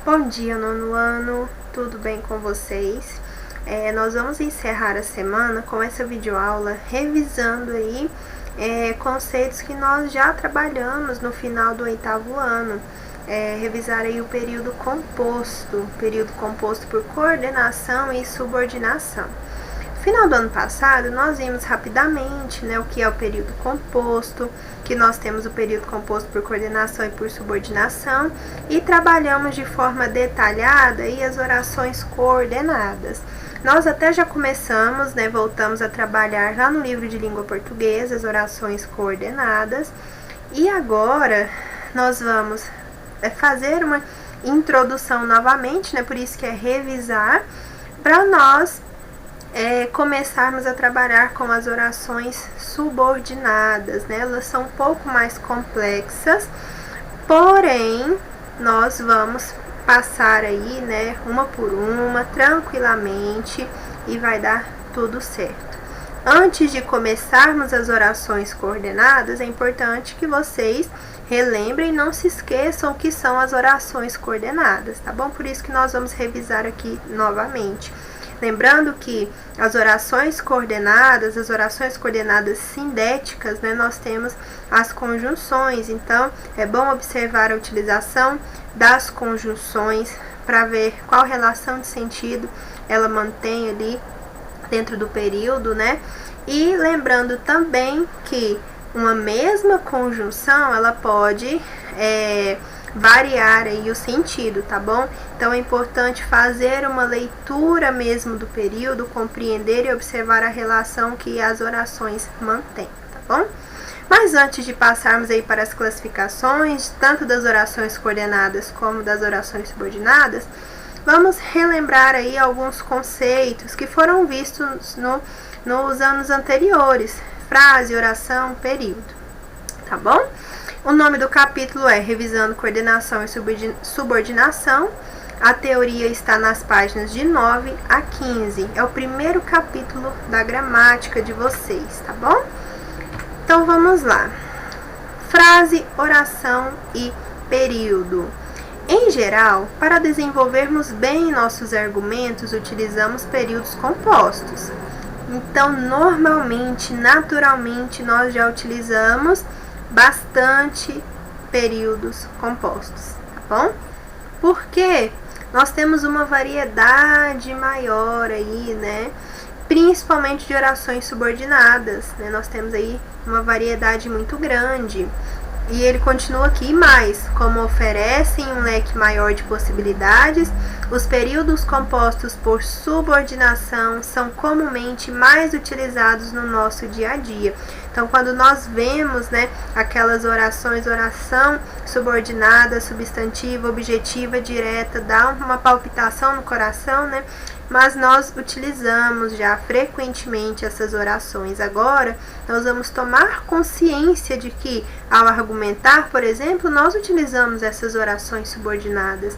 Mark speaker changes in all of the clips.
Speaker 1: Bom dia, nono ano, tudo bem com vocês? Nós vamos encerrar a semana com essa videoaula revisando aí conceitos que nós já trabalhamos no final do 8º ano. Revisar aí o período composto por coordenação e subordinação. No final do ano passado, nós vimos rapidamente, o que é o período composto, que nós temos o período composto por coordenação e por subordinação, e trabalhamos de forma detalhada aí as orações coordenadas. Nós até já começamos, voltamos a trabalhar lá no livro de língua portuguesa, as orações coordenadas, e agora nós vamos fazer uma introdução novamente, por isso que é revisar, para nós começarmos a trabalhar com as orações subordinadas, Elas são um pouco mais complexas, porém, nós vamos passar aí, uma por uma, tranquilamente, e vai dar tudo certo. Antes de começarmos as orações coordenadas, é importante que vocês relembrem e não se esqueçam o que são as orações coordenadas, tá bom? Por isso que nós vamos revisar aqui novamente. Lembrando que as orações coordenadas sindéticas, nós temos as conjunções. Então, é bom observar a utilização das conjunções para ver qual relação de sentido ela mantém ali dentro do período, E lembrando também que uma mesma conjunção, ela pode variar aí o sentido, tá bom? Então é importante fazer uma leitura mesmo do período, compreender e observar a relação que as orações mantêm, tá bom? Mas antes de passarmos aí para as classificações, tanto das orações coordenadas como das orações subordinadas, vamos relembrar aí alguns conceitos que foram vistos nos anos anteriores: frase, oração, período, tá bom? O nome do capítulo é Revisando Coordenação e Subordinação. A teoria está nas páginas de 9 a 15. É o primeiro capítulo da gramática de vocês, tá bom? Então vamos lá. Frase, oração e período. Em geral, para desenvolvermos bem nossos argumentos, utilizamos períodos compostos. Então, normalmente, naturalmente, nós já utilizamos bastante períodos compostos, tá bom? Porque nós temos uma variedade maior aí, Principalmente de orações subordinadas, Nós temos aí uma variedade muito grande. E ele continua aqui: mais, como oferecem um leque maior de possibilidades, os períodos compostos por subordinação são comumente mais utilizados no nosso dia a dia. Então, quando nós vemos, aquelas orações, oração subordinada, substantiva, objetiva, direta, dá uma palpitação no coração, Mas nós utilizamos já frequentemente essas orações. Agora, nós vamos tomar consciência de que, ao argumentar, por exemplo, nós utilizamos essas orações subordinadas.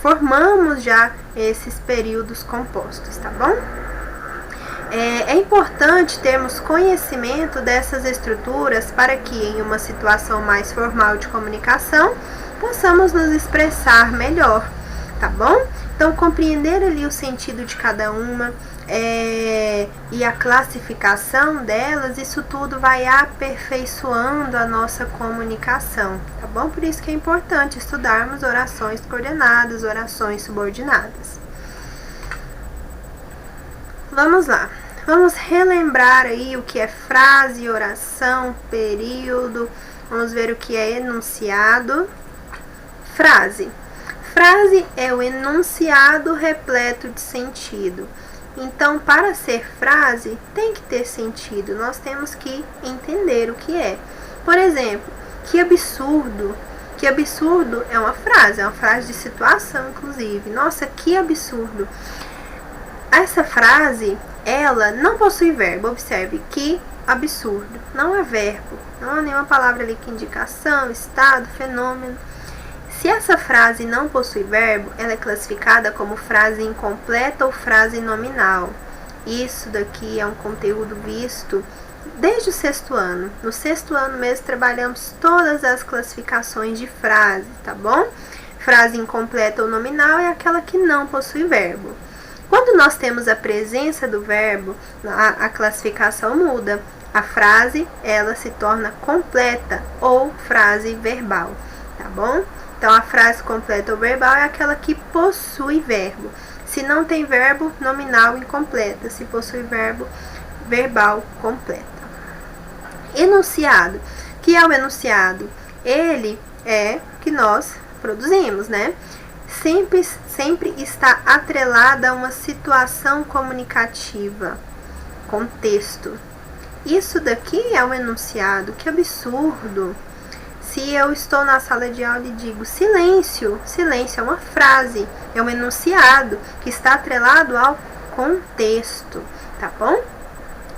Speaker 1: Formamos já esses períodos compostos, tá bom? É importante termos conhecimento dessas estruturas para que, em uma situação mais formal de comunicação, possamos nos expressar melhor, tá bom? Então, compreender ali o sentido de cada uma e a classificação delas, isso tudo vai aperfeiçoando a nossa comunicação, tá bom? Por isso que é importante estudarmos orações coordenadas, orações subordinadas. Vamos lá. Vamos relembrar aí o que é frase, oração, período. Vamos ver o que é enunciado. Frase. Frase é o enunciado repleto de sentido. Então, para ser frase, tem que ter sentido. Nós temos que entender o que é. Por exemplo, que absurdo. Que absurdo é uma frase de situação, inclusive. Nossa, que absurdo. Essa frase, ela não possui verbo. Observe, que absurdo. Não é verbo. Não há nenhuma palavra ali que indica ação, estado, fenômeno. Se essa frase não possui verbo, ela é classificada como frase incompleta ou frase nominal. Isso daqui é um conteúdo visto desde o 6º ano. No 6º ano mesmo trabalhamos todas as classificações de frase, tá bom? Frase incompleta ou nominal é aquela que não possui verbo. Quando nós temos a presença do verbo, a classificação muda. A frase, ela se torna completa ou frase verbal, tá bom? Então, a frase completa ou verbal é aquela que possui verbo. Se não tem verbo, nominal incompleta. Se possui verbo, verbal completa. Enunciado. O que é o enunciado? Ele é que nós produzimos, né? Sempre está atrelada a uma situação comunicativa, contexto. Isso daqui é um enunciado, que absurdo! Se eu estou na sala de aula e digo silêncio, silêncio é uma frase, é um enunciado que está atrelado ao contexto, tá bom?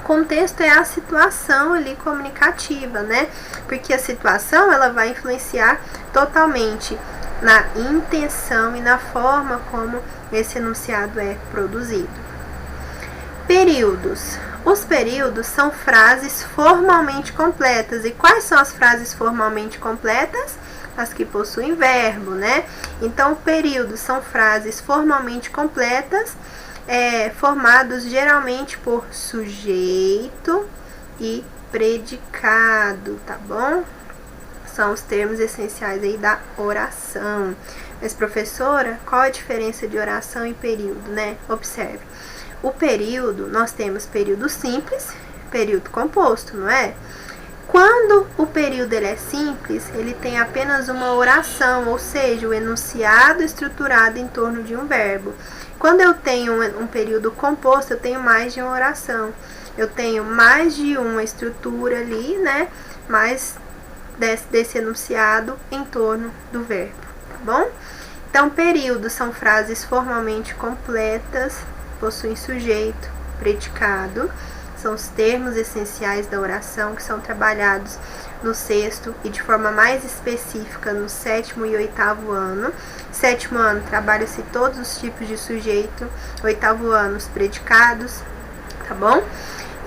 Speaker 1: Contexto é a situação ali comunicativa, né? Porque a situação, ela vai influenciar totalmente na intenção e na forma como esse enunciado é produzido. Períodos. Os períodos são frases formalmente completas. E quais são as frases formalmente completas? As que possuem verbo, né? Então, períodos são frases formalmente completas, formados geralmente por sujeito e predicado, tá bom? São os termos essenciais aí da oração. Mas, professora, qual a diferença de oração e período, né? Observe. O período, nós temos período simples, período composto, não é? Quando o período ele é simples, ele tem apenas uma oração, ou seja, o enunciado estruturado em torno de um verbo. Quando eu tenho um período composto, eu tenho mais de uma oração. Eu tenho mais de uma estrutura ali, né? Mais desse enunciado em torno do verbo, tá bom? Então, períodos são frases formalmente completas, possuem sujeito, predicado, são os termos essenciais da oração que são trabalhados no sexto e de forma mais específica no sétimo e oitavo ano. Sétimo ano trabalha-se todos os tipos de sujeito, oitavo ano os predicados, tá bom?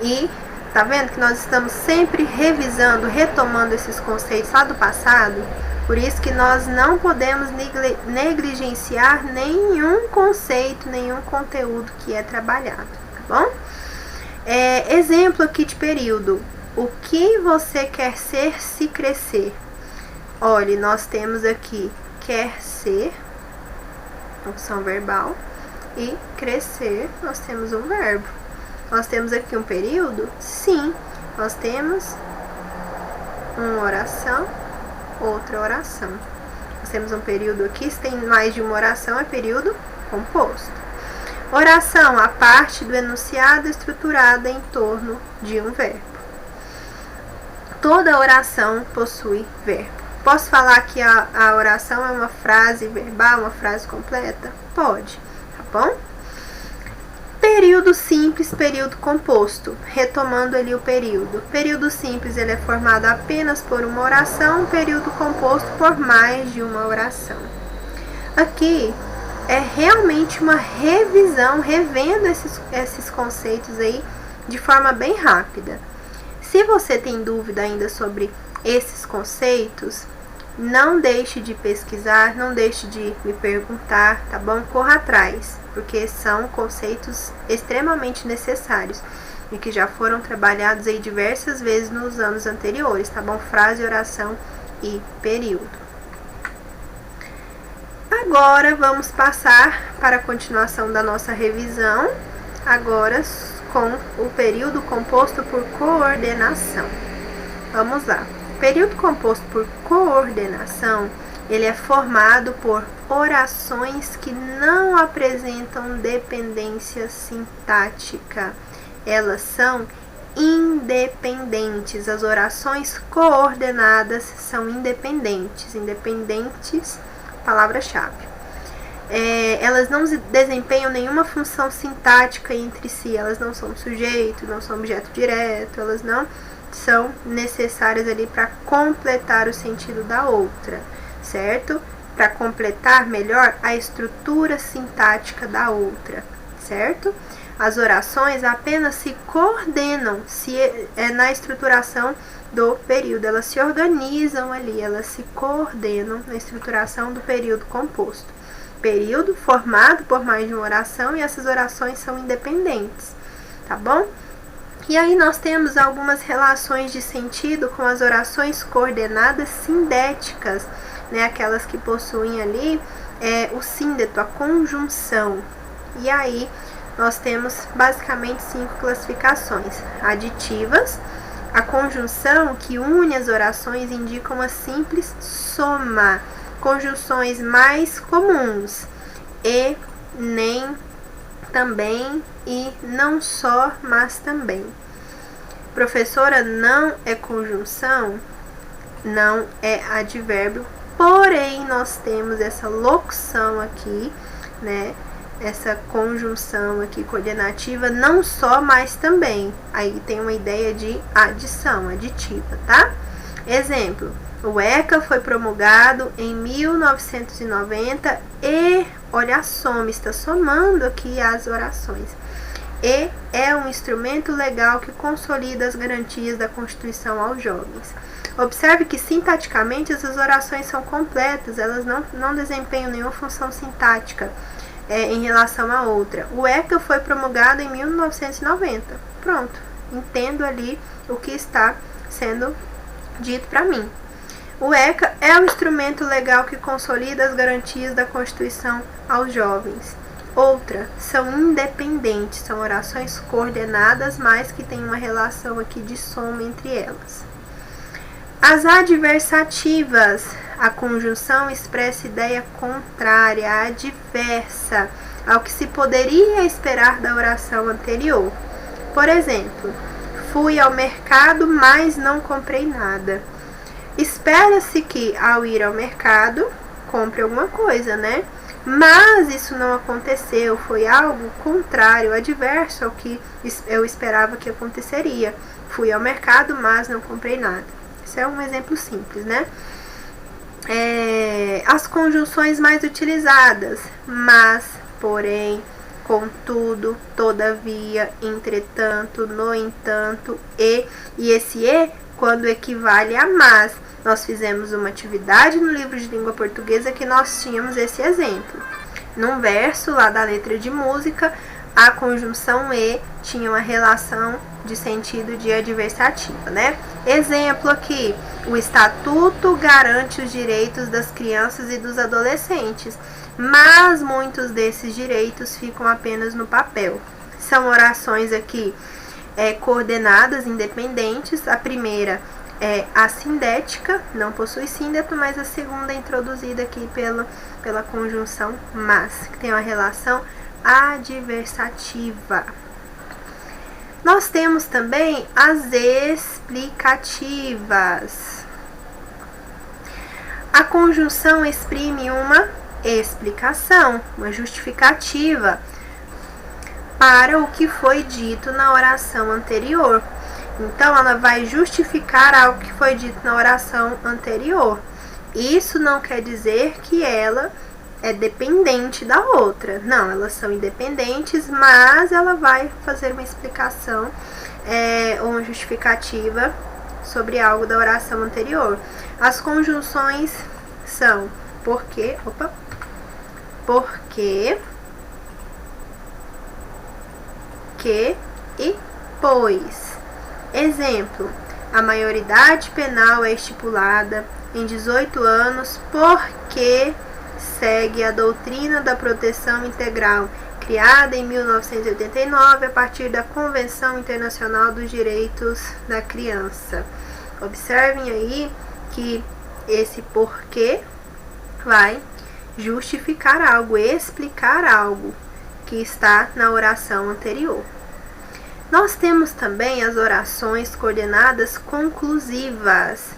Speaker 1: E tá vendo que nós estamos sempre revisando, retomando esses conceitos lá do passado? Por isso que nós não podemos negligenciar nenhum conceito, nenhum conteúdo que é trabalhado, tá bom? Exemplo aqui de período. O que você quer ser se crescer? Olha, nós temos aqui quer ser, função verbal, e crescer, nós temos um verbo. Nós temos aqui um período? Sim, nós temos uma oração, outra oração. Nós temos um período aqui, se tem mais de uma oração, é período composto. Oração, a parte do enunciado estruturada em torno de um verbo. Toda oração possui verbo. Posso falar que a oração é uma frase verbal, uma frase completa? Pode, tá bom? Período simples, período composto. Retomando ali o período. Período simples, ele é formado apenas por uma oração, período composto por mais de uma oração. Aqui é realmente uma revisão, revendo esses conceitos aí de forma bem rápida. Se você tem dúvida ainda sobre esses conceitos, não deixe de pesquisar, não deixe de me perguntar, tá bom? Corra atrás, porque são conceitos extremamente necessários e que já foram trabalhados aí diversas vezes nos anos anteriores, tá bom? Frase, oração e período. Agora vamos passar para a continuação da nossa revisão, agora com o período composto por coordenação. Vamos lá. O período composto por coordenação, ele é formado por orações que não apresentam dependência sintática. Elas são independentes. As orações coordenadas são independentes. Independentes, palavra-chave. Elas não desempenham nenhuma função sintática entre si. Elas não são sujeito, não são objeto direto, elas não são necessárias ali para completar o sentido da outra, certo? Para completar melhor a estrutura sintática da outra, certo? As orações apenas se coordenam na estruturação do período. Elas se organizam ali, elas se coordenam na estruturação do período composto. Período formado por mais de uma oração e essas orações são independentes, tá bom? E aí nós temos algumas relações de sentido com as orações coordenadas sindéticas, né? Aquelas que possuem ali o síndeto, a conjunção. E aí nós temos basicamente 5 classificações: aditivas, a conjunção que une as orações indica uma simples soma. Conjunções mais comuns: e, nem, também e não só, mas também. Professora, não é conjunção? Não é advérbio, porém nós temos essa locução aqui, né? Essa conjunção aqui coordenativa, não só, mas também. Aí tem uma ideia de adição, aditiva, tá? Exemplo: o ECA foi promulgado em 1990 e, olha a soma, está somando aqui as orações. E é um instrumento legal que consolida as garantias da Constituição aos jovens. Observe que sintaticamente essas orações são completas, elas não desempenham nenhuma função sintática em relação à outra. O ECA foi promulgado em 1990. Pronto, entendo ali o que está sendo dito para mim. O ECA é um instrumento legal que consolida as garantias da Constituição aos jovens. Outra, são independentes, são orações coordenadas, mas que têm uma relação aqui de soma entre elas. As adversativas, a conjunção expressa ideia contrária, adversa ao que se poderia esperar da oração anterior. Por exemplo, fui ao mercado, mas não comprei nada. Espera-se que, ao ir ao mercado, compre alguma coisa, né? Mas isso não aconteceu, foi algo contrário, adverso ao que eu esperava que aconteceria. Fui ao mercado, mas não comprei nada. Isso é um exemplo simples, né? As conjunções mais utilizadas: mas, porém, contudo, todavia, entretanto, no entanto, e esse e, quando equivale a mas. Nós fizemos uma atividade no livro de língua portuguesa que nós tínhamos esse exemplo. Num verso lá da letra de música, a conjunção e tinha uma relação de sentido de adversativa, né? Exemplo aqui: o estatuto garante os direitos das crianças e dos adolescentes, mas muitos desses direitos ficam apenas no papel. São orações aqui coordenadas, independentes. A primeira é assindética, não possui síndeto, mas a segunda é introduzida aqui pela conjunção mas, que tem uma relação adversativa. Nós temos também as explicativas. A conjunção exprime uma explicação, uma justificativa para o que foi dito na oração anterior. Então, ela vai justificar algo que foi dito na oração anterior. Isso não quer dizer que ela é dependente da outra. Não, elas são independentes, mas ela vai fazer uma explicação ou uma justificativa sobre algo da oração anterior. As conjunções são porque, que e pois. Exemplo: a maioridade penal é estipulada em 18 anos porque segue a doutrina da proteção integral, criada em 1989 a partir da Convenção Internacional dos Direitos da Criança. Observem aí que esse porquê vai justificar algo, explicar algo que está na oração anterior. Nós temos também as orações coordenadas conclusivas.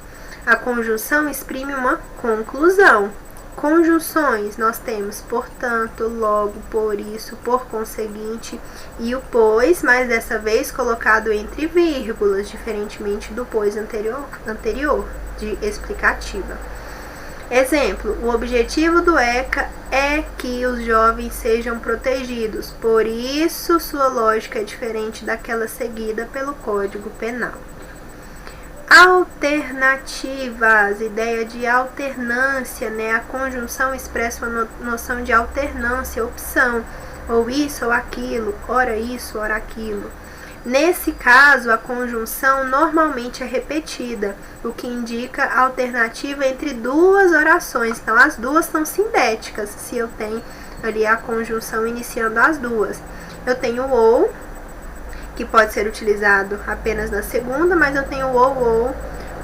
Speaker 1: A conjunção exprime uma conclusão. Conjunções, nós temos portanto, logo, por isso, por conseguinte e o pois, mas dessa vez colocado entre vírgulas, diferentemente do pois anterior de explicativa. Exemplo: o objetivo do ECA é que os jovens sejam protegidos, por isso sua lógica é diferente daquela seguida pelo Código Penal. Alternativas, ideia de alternância, né? A conjunção expressa uma noção de alternância, opção, ou isso ou aquilo, ora isso, ora aquilo. Nesse caso, a conjunção normalmente é repetida, o que indica a alternativa entre duas orações. Então, as duas são sindéticas, se eu tenho ali a conjunção iniciando as duas. Eu tenho ou, que pode ser utilizado apenas na segunda, mas eu tenho ou,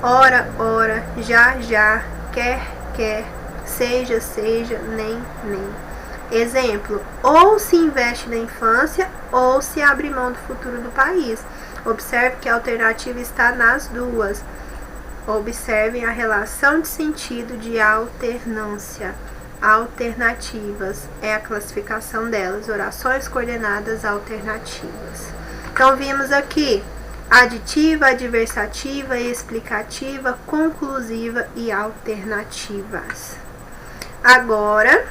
Speaker 1: ora, ora, já, já, quer, quer, seja, seja, nem. Exemplo, ou se investe na infância ou se abre mão do futuro do país. Observe que a alternativa está nas duas. Observem a relação de sentido de alternância. Alternativas é a classificação delas, orações coordenadas alternativas. Então, vimos aqui aditiva, adversativa, explicativa, conclusiva e alternativas. Agora,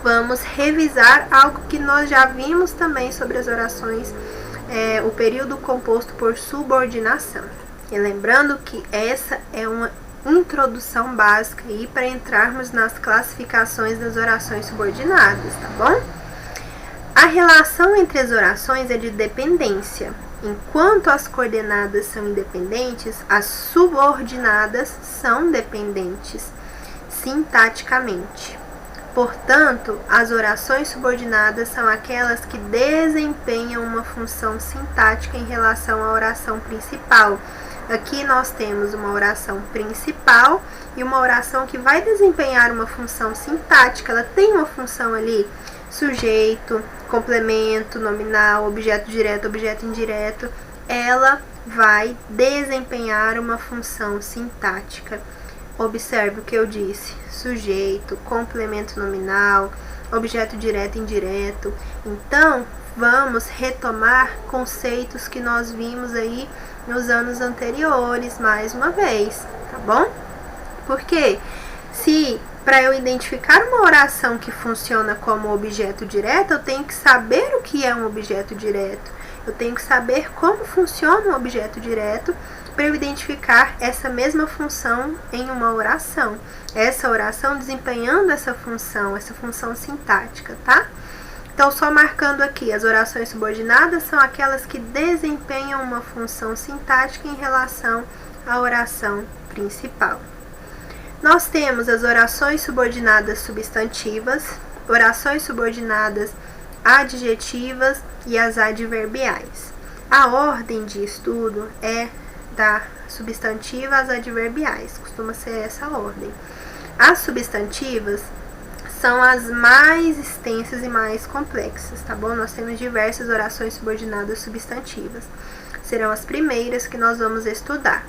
Speaker 1: vamos revisar algo que nós já vimos também sobre as orações, o período composto por subordinação. E lembrando que essa é uma introdução básica aí para entrarmos nas classificações das orações subordinadas, tá bom? A relação entre as orações é de dependência. Enquanto as coordenadas são independentes, as subordinadas são dependentes sintaticamente. Portanto, as orações subordinadas são aquelas que desempenham uma função sintática em relação à oração principal. Aqui nós temos uma oração principal e uma oração que vai desempenhar uma função sintática. Ela tem uma função ali, sujeito, complemento, nominal, objeto direto, objeto indireto. Ela vai desempenhar uma função sintática. Observe o que eu disse: sujeito, complemento nominal, objeto direto e indireto. Então, vamos retomar conceitos que nós vimos aí nos anos anteriores, mais uma vez, tá bom? Porque se para eu identificar uma oração que funciona como objeto direto, eu tenho que saber o que é um objeto direto. Eu tenho que saber como funciona um objeto direto para eu identificar essa mesma função em uma oração. Essa oração desempenhando essa função sintática, tá? Então, só marcando aqui, as orações subordinadas são aquelas que desempenham uma função sintática em relação à oração principal. Nós temos as orações subordinadas substantivas, orações subordinadas adjetivas e as adverbiais. A ordem de estudo é da substantiva às adverbiais, costuma ser essa ordem. As substantivas são as mais extensas e mais complexas, tá bom? Nós temos diversas orações subordinadas substantivas. Serão as primeiras que nós vamos estudar.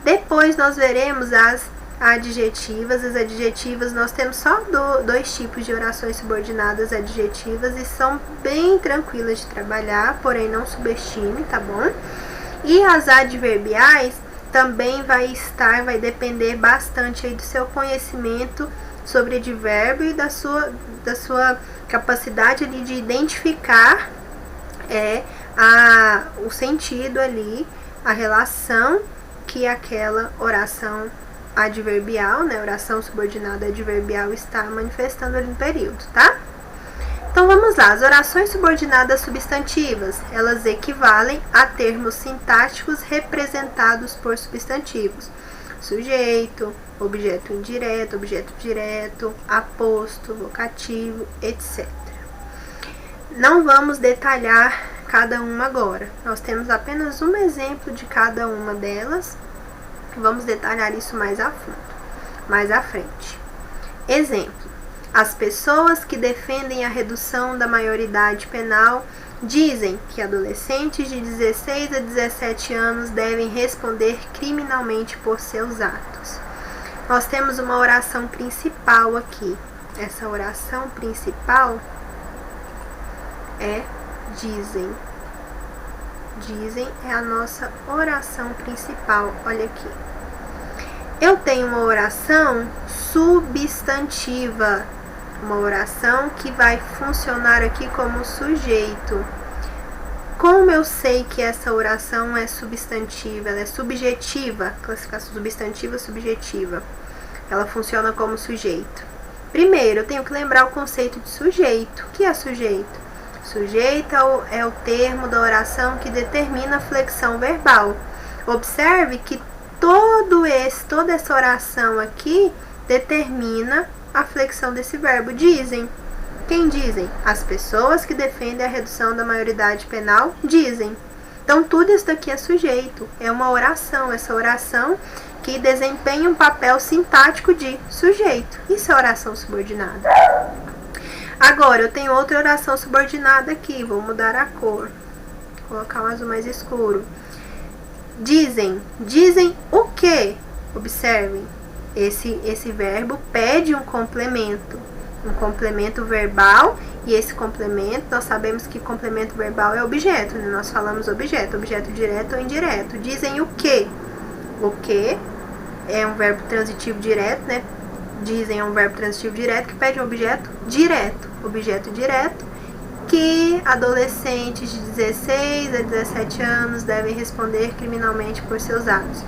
Speaker 1: Depois nós veremos as adjetivas. As adjetivas, nós temos só dois tipos de orações subordinadas adjetivas e são bem tranquilas de trabalhar, porém não subestime, tá bom? E as adverbiais também vai depender bastante aí do seu conhecimento sobre advérbio e da sua capacidade ali de identificar o sentido ali, a relação que aquela oração adverbial, né, oração subordinada adverbial está manifestando ali no período, tá? Então vamos lá, as orações subordinadas substantivas, elas equivalem a termos sintáticos representados por substantivos. Sujeito, objeto indireto, objeto direto, aposto, vocativo, etc. Não vamos detalhar cada uma agora. Nós temos apenas um exemplo de cada uma delas. Vamos detalhar isso mais a fundo, mais à frente. Exemplo: as pessoas que defendem a redução da maioridade penal dizem que adolescentes de 16 a 17 anos devem responder criminalmente por seus atos. Nós temos uma oração principal aqui. Essa oração principal é dizem. Dizem é a nossa oração principal. Olha aqui. Eu tenho uma oração substantiva. Uma oração que vai funcionar aqui como sujeito. Como eu sei que essa oração é substantiva, ela é subjetiva, classificação substantiva subjetiva, ela funciona como sujeito. Primeiro, eu tenho que lembrar o conceito de sujeito. O que é sujeito? Sujeito é o termo da oração que determina a flexão verbal. Observe que toda essa oração aqui determina a flexão desse verbo. Dizem. Quem dizem? As pessoas que defendem a redução da maioridade penal dizem. Então, tudo isso daqui é sujeito. É uma oração. Essa oração que desempenha um papel sintático de sujeito. Isso é oração subordinada. Agora, eu tenho outra oração subordinada aqui. Vou mudar a cor. Vou colocar um azul mais escuro. Dizem. Dizem o quê? Observem. Esse verbo pede um complemento verbal, e esse complemento, nós sabemos que complemento verbal é objeto, né? Nós falamos objeto direto ou indireto. Dizem o quê? O quê é um verbo transitivo direto, né? Dizem é um verbo transitivo direto que pede um objeto direto, que adolescentes de 16 a 17 anos devem responder criminalmente por seus atos.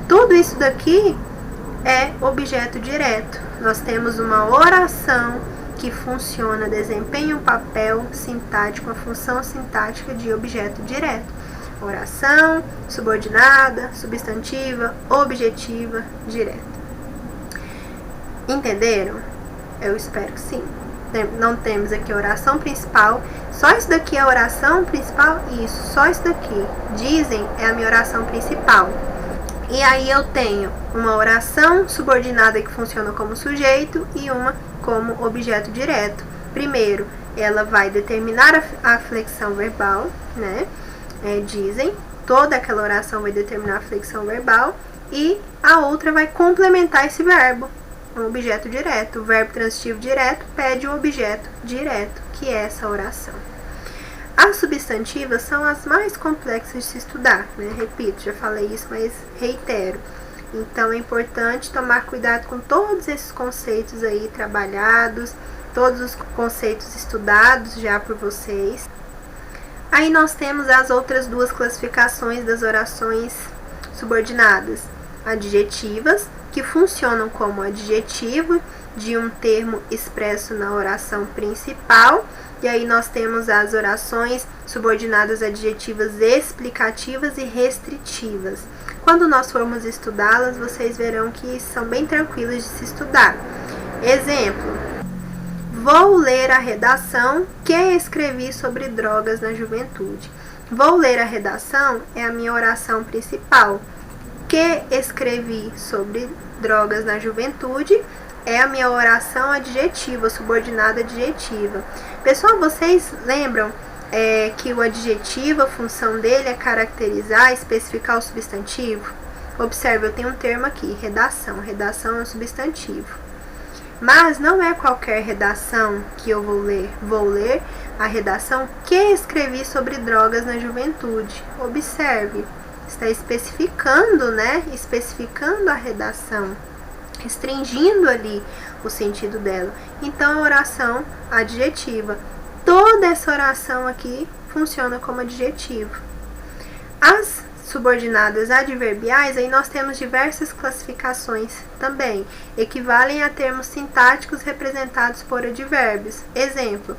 Speaker 1: Tudo isso daqui é objeto direto. Nós temos uma oração que funciona, desempenha um papel sintático, uma função sintática de objeto direto. Oração, subordinada, substantiva, objetiva, direta. Entenderam? Eu espero que sim. Não temos aqui a oração principal. Só isso daqui é a oração principal? Isso, só isso daqui. Dizem é a minha oração principal. E aí eu tenho uma oração subordinada que funciona como sujeito e uma como objeto direto. Primeiro, ela vai determinar a flexão verbal, né? Dizem, toda aquela oração vai determinar a flexão verbal, e a outra vai complementar esse verbo, um objeto direto. O verbo transitivo direto pede um objeto direto, que é essa oração. As substantivas são as mais complexas de se estudar, né? Repito, já falei isso, mas reitero. Então, é importante tomar cuidado com todos esses conceitos aí trabalhados, todos os conceitos estudados já por vocês. Aí nós temos as outras duas classificações das orações subordinadas. Adjetivas, que funcionam como adjetivo de um termo expresso na oração principal. E aí nós temos as orações subordinadas adjetivas explicativas e restritivas. Quando nós formos estudá-las, vocês verão que são bem tranquilas de se estudar. Exemplo: vou ler a redação que escrevi sobre drogas na juventude. Vou ler a redação é a minha oração principal. Que escrevi sobre drogas na juventude é a minha oração adjetiva, subordinada adjetiva. Pessoal, vocês lembram que o adjetivo, a função dele é caracterizar, especificar o substantivo? Observe, eu tenho um termo aqui, redação. Redação é um substantivo. Mas não é qualquer redação que eu vou ler. Vou ler a redação que escrevi sobre drogas na juventude. Observe, está especificando, né? Especificando a redação, restringindo ali o sentido dela. Então, a oração adjetiva. Toda essa oração aqui funciona como adjetivo. As subordinadas adverbiais, aí nós temos diversas classificações também. Equivalem a termos sintáticos representados por advérbios. Exemplo: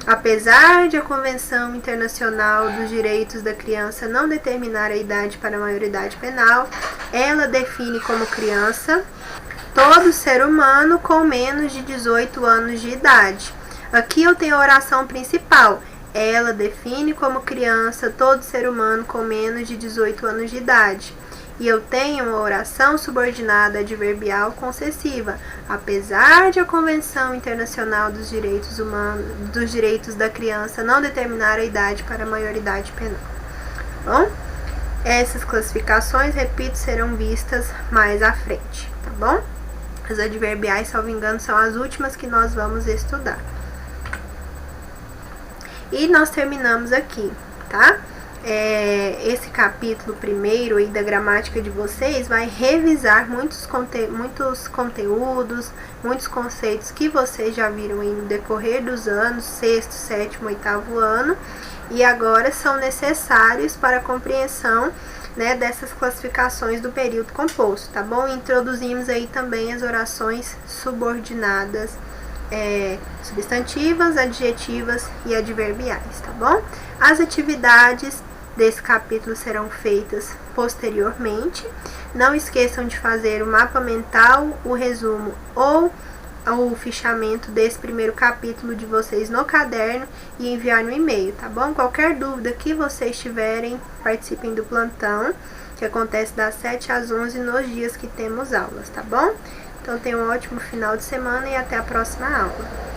Speaker 1: apesar de a Convenção Internacional dos Direitos da Criança não determinar a idade para a maioridade penal, ela define como criança todo ser humano com menos de 18 anos de idade. Aqui eu tenho a oração principal. Ela define como criança todo ser humano com menos de 18 anos de idade. E eu tenho uma oração subordinada adverbial concessiva. Apesar de a Convenção Internacional dos Direitos da Criança não determinar a idade para a maioridade penal. Bom, essas classificações, repito, serão vistas mais à frente, tá bom? As adverbiais, salvo engano, são as últimas que nós vamos estudar. E nós terminamos aqui, tá? Esse capítulo primeiro aí da gramática de vocês vai revisar muitos conteúdos, muitos conceitos que vocês já viram aí no decorrer dos anos, 6º, 7º, 8º ano. e agora são necessários para a compreensão, né, dessas classificações do período composto, tá bom? Introduzimos aí também as orações subordinadas, substantivas, adjetivas e adverbiais, tá bom? As atividades desse capítulo serão feitas posteriormente. Não esqueçam de fazer o mapa mental, o resumo ou o fichamento desse primeiro capítulo de vocês no caderno e enviar no e-mail, tá bom? Qualquer dúvida que vocês tiverem, participem do plantão, que acontece das 7 às 11 nos dias que temos aulas, tá bom? Então tenham um ótimo final de semana e até a próxima aula.